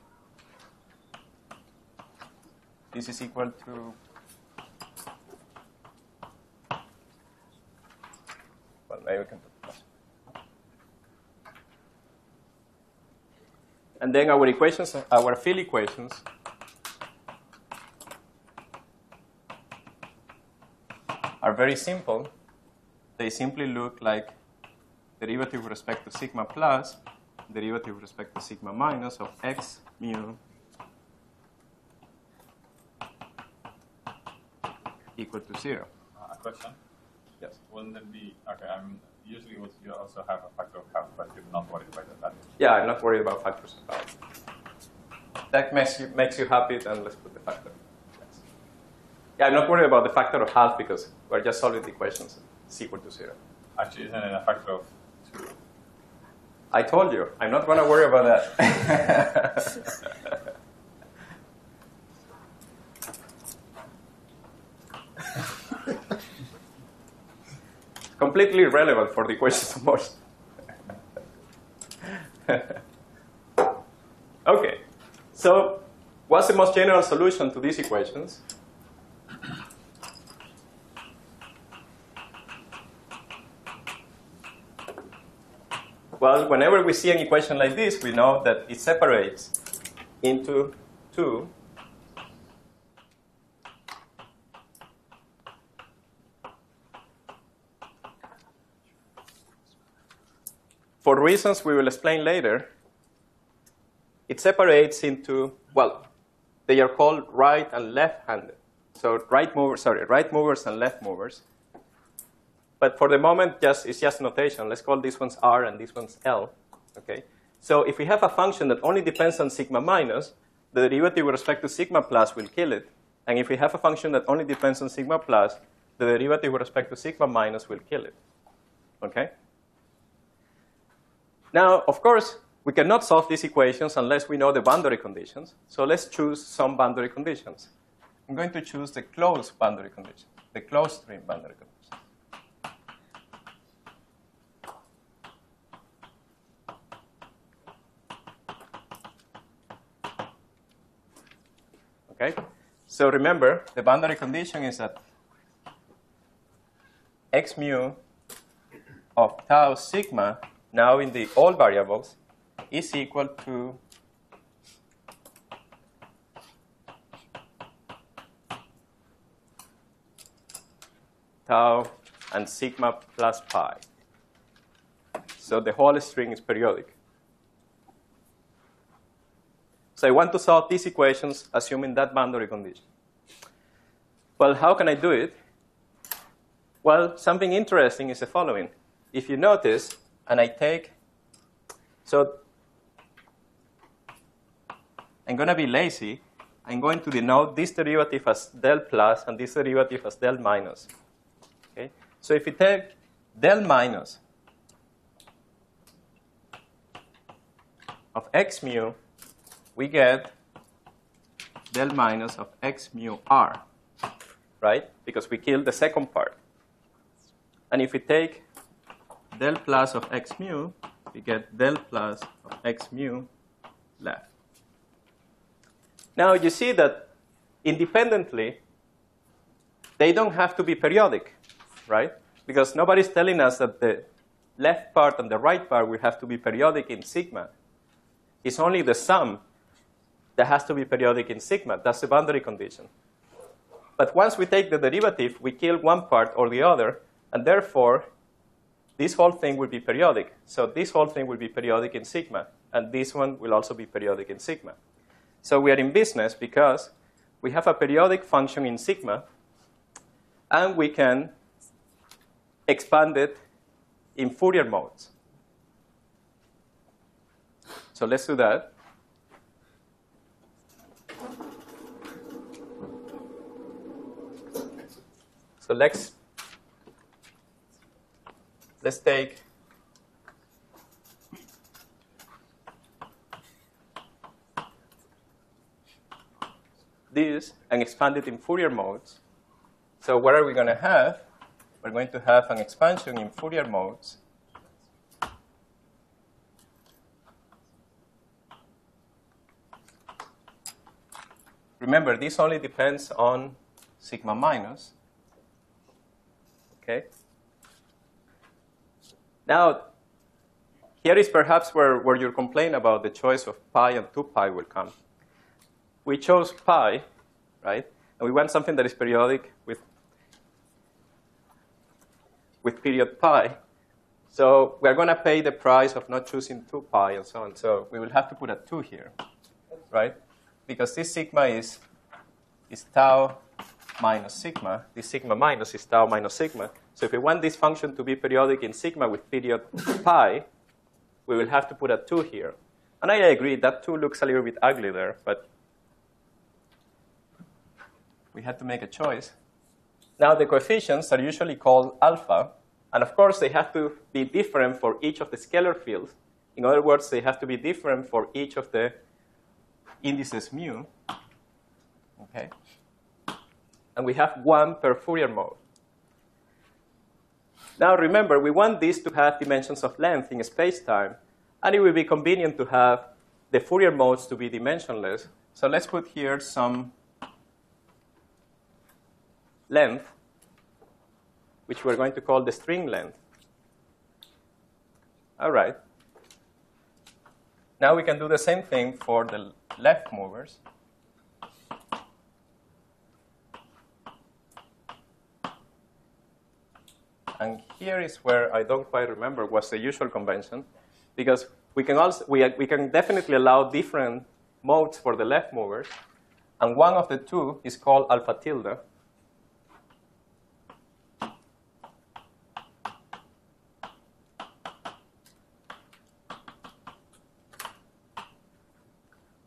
this is equal to, well, maybe we can put plus. And then our equations, our field equations, are very simple. They simply look like derivative with respect to sigma plus, derivative with respect to sigma minus of x mu equal to 0. A question? Yes. Wouldn't it be, okay, usually you also have a factor of half, but you're not worried about that. Yeah, I'm not worried about factors of half. That makes you happy, then let's put the factor. Yes. Yeah, I'm not worried about the factor of half because we're just solving the equations. It's equal to 0. Actually, isn't it a factor of 2? I told you, I'm not going to worry about that. Completely irrelevant for the equations of motion. Okay, so what's the most general solution to these equations? Well, whenever we see an equation like this, we know that it separates into two for reasons we will explain later. It separates into, well, they are called right and left-handed. So right movers and left movers. But for the moment, it's just notation. Let's call these ones R and these ones L. Okay. So if we have a function that only depends on sigma minus, the derivative with respect to sigma plus will kill it. And if we have a function that only depends on sigma plus, the derivative with respect to sigma minus will kill it. Okay. Now, of course, we cannot solve these equations unless we know the boundary conditions. So let's choose some boundary conditions. I'm going to choose the closed boundary condition, the closed string boundary condition. Okay, so remember, the boundary condition is that x mu of tau sigma, now in the all variables, is equal to tau and sigma plus pi. So the whole string is periodic. So I want to solve these equations assuming that boundary condition. Well, how can I do it? Well, something interesting is the following. If you notice, and I take, so I'm going to be lazy. I'm going to denote this derivative as del plus and this derivative as del minus. Okay? So if you take del minus of x mu, we get del minus of x mu r, right? Because we killed the second part. And if we take del plus of x mu, we get del plus of x mu left. Now you see that independently, they don't have to be periodic, right? Because nobody's telling us that the left part and the right part will have to be periodic in sigma. It's only the sum that has to be periodic in sigma. That's the boundary condition. But once we take the derivative, we kill one part or the other, and therefore, this whole thing will be periodic. So this whole thing will be periodic in sigma, and this one will also be periodic in sigma. So we are in business because we have a periodic function in sigma, and we can expand it in Fourier modes. So let's do that. So let's take this and expand it in Fourier modes. So what are we going to have? We're going to have an expansion in Fourier modes remember, this only depends on sigma minus. Okay. Now, here is perhaps where your complaint about the choice of pi and 2 pi will come. We chose pi, right? And we want something that is periodic with period pi. So we're going to pay the price of not choosing 2 pi and so on. So we will have to put a 2 here, right? Because this sigma is tau minus sigma. This sigma minus is tau minus sigma. So if we want this function to be periodic in sigma with period pi, we will have to put a 2 here. And I agree, that 2 looks a little bit ugly there, but we had to make a choice. Now, the coefficients are usually called alpha. And of course, they have to be different for each of the scalar fields. In other words, they have to be different for each of the indices mu. Okay? And we have 1 per Fourier mode. Now, remember, we want this to have dimensions of length in space-time. And it will be convenient to have the Fourier modes to be dimensionless. So let's put here some length, which we're going to call the string length. All right. Now we can do the same thing for the left movers. And here is where I don't quite remember what's the usual convention, because we can definitely allow different modes for the left movers, and one of the two is called alpha tilde.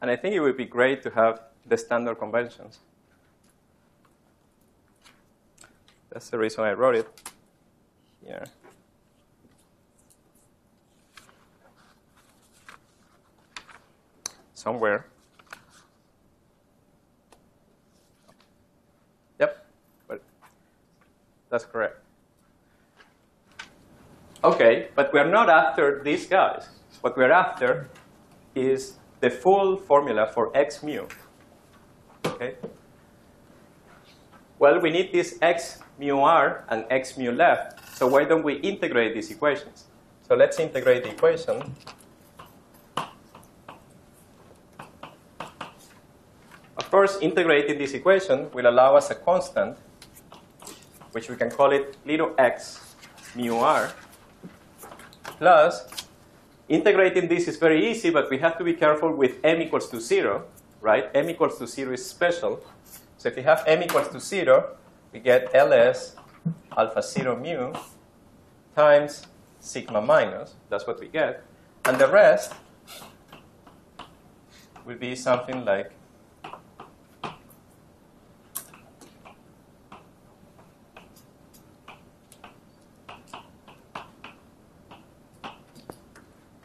And I think it would be great to have the standard conventions. That's the reason I wrote it here. Somewhere. Yep, but that's correct. OK, but we're not after these guys. What we're after is the full formula for x mu. Okay? Well, we need this x mu r and x mu left. So why don't we integrate these equations? So let's integrate the equation. Of course, integrating this equation will allow us a constant, which we can call it little x mu r, plus integrating this is very easy, but we have to be careful with m equals to 0, right? M equals to 0 is special. So if we have m equals to 0, we get ls alpha 0 mu times sigma minus. That's what we get. And the rest will be something like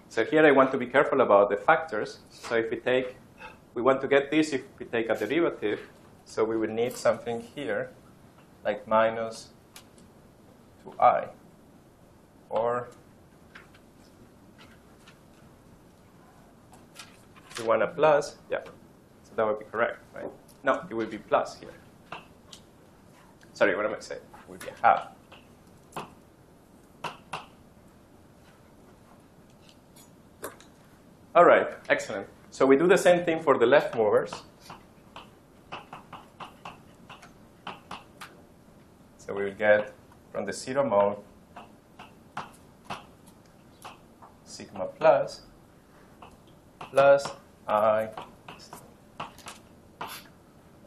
so here I want to be careful about the factors. So if we want to get this if we take a derivative. So we will need something here like minus 2i. Or if we want a plus, yeah. So that would be correct, right? No, it will be plus here. Sorry, what am I saying? It would be a half. All right, excellent. So we do the same thing for the left movers. So we will get from the 0 mode sigma plus I.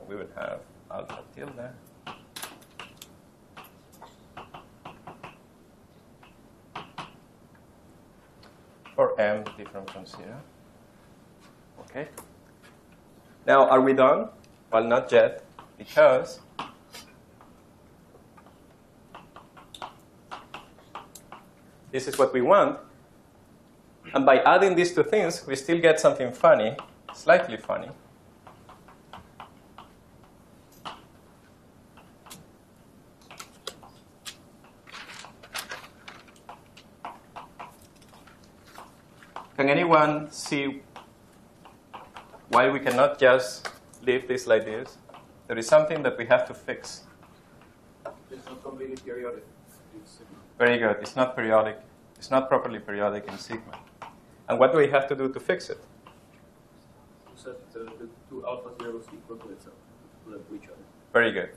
We will have alpha tilde. For m different from 0. Okay. Now, are we done? Well, not yet, because this is what we want. And by adding these two things, we still get something funny, slightly funny. Can anyone see why we cannot just leave this like this? There is something that we have to fix. It's not completely periodic. Very good. It's not periodic. It's not properly periodic in sigma. And what do we have to do to fix it? Set the two alpha zeros equal to itself, to each other. Very good.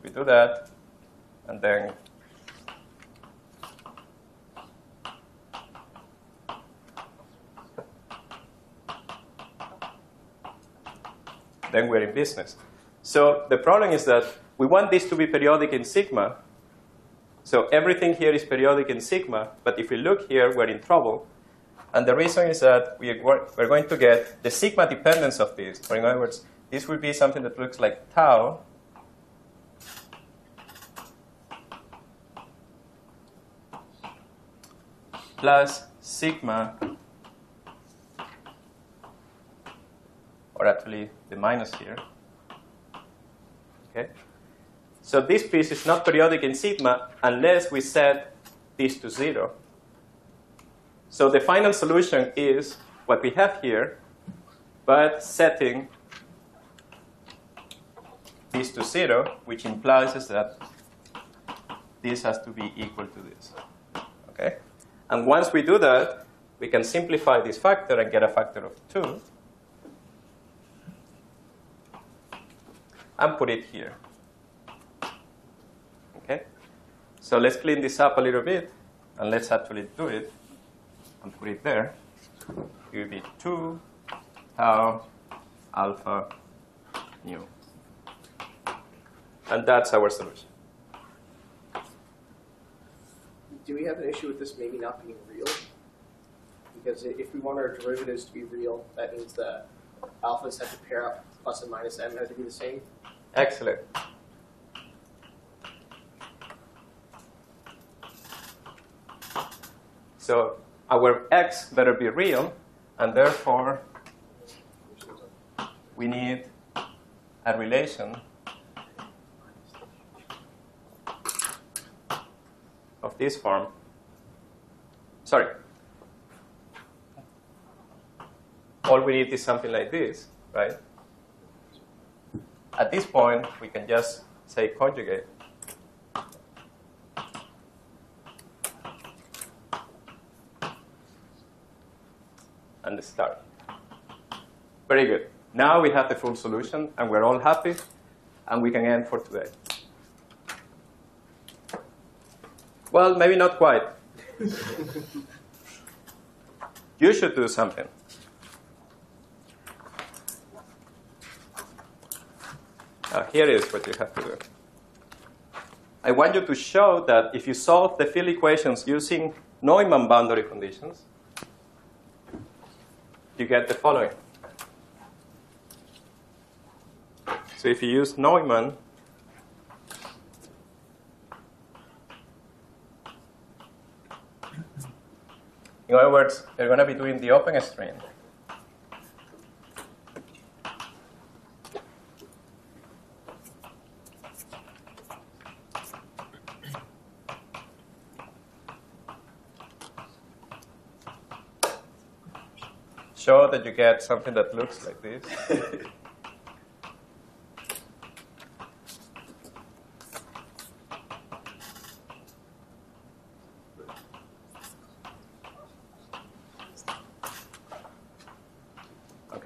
We do that, and then we're in business. So the problem is that we want this to be periodic in sigma. So everything here is periodic in sigma, but if we look here, we're in trouble. And the reason is that we're going to get the sigma dependence of this. Or in other words, this will be something that looks like tau plus sigma, or actually the minus here. Okay? So this piece is not periodic in sigma unless we set this to 0. So the final solution is what we have here, but setting this to 0, which implies that this has to be equal to this. Okay? And once we do that, we can simplify this factor and get a factor of 2 and put it here. Okay? So let's clean this up a little bit, and let's actually do it and put it there. It will be 2 tau alpha nu. And that's our solution. Do we have an issue with this maybe not being real? Because if we want our derivatives to be real, that means that alphas have to pair up, plus and minus m have to be the same. Excellent. So our x better be real, and therefore we need a relation of this form. Sorry. All we need is something like this, right? At this point, we can just say conjugate. And start. Very good. Now we have the full solution, and we're all happy, and we can end for today. Well, maybe not quite. You should do something. Here is what you have to do. I want you to show that if you solve the field equations using Neumann boundary conditions, you get the following. So if you use Neumann, in other words, you're going to be doing the open string. Show that you get something that looks like this.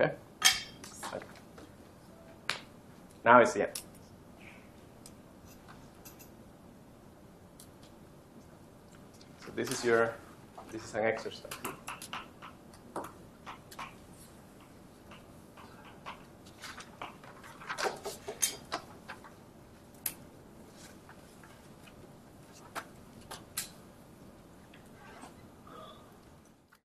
Okay. Now it's the end. So this is an exercise.